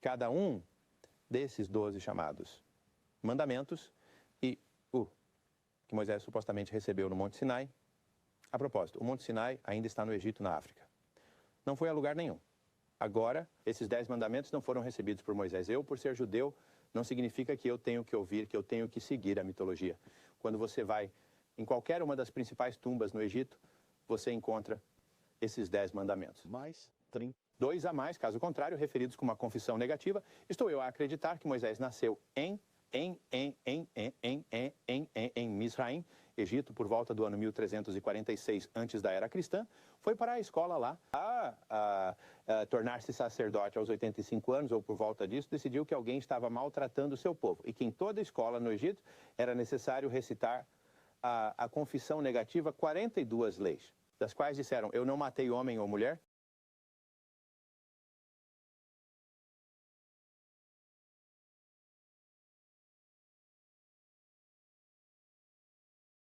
cada um desses 12 chamados mandamentos e o que Moisés supostamente recebeu no Monte Sinai. A propósito, o Monte Sinai ainda está no Egito, na África. Não foi a lugar nenhum. Agora, esses 10 mandamentos não foram recebidos por Moisés. Eu, por ser judeu, não significa que eu tenho que ouvir, que eu tenho que seguir a mitologia. Quando você vai em qualquer uma das principais tumbas no Egito, você encontra esses 10 mandamentos. Mais 30. 2 a mais, caso contrário, referidos com uma confissão negativa. Estou eu a acreditar que Moisés nasceu em Misraim, Egito, por volta do ano 1346, antes da era cristã. Foi para a escola lá, a tornar-se sacerdote aos 85 anos, ou por volta disso, decidiu que alguém estava maltratando o seu povo. E que em toda escola no Egito era necessário recitar a confissão negativa 42 leis, das quais disseram: eu não matei homem ou mulher,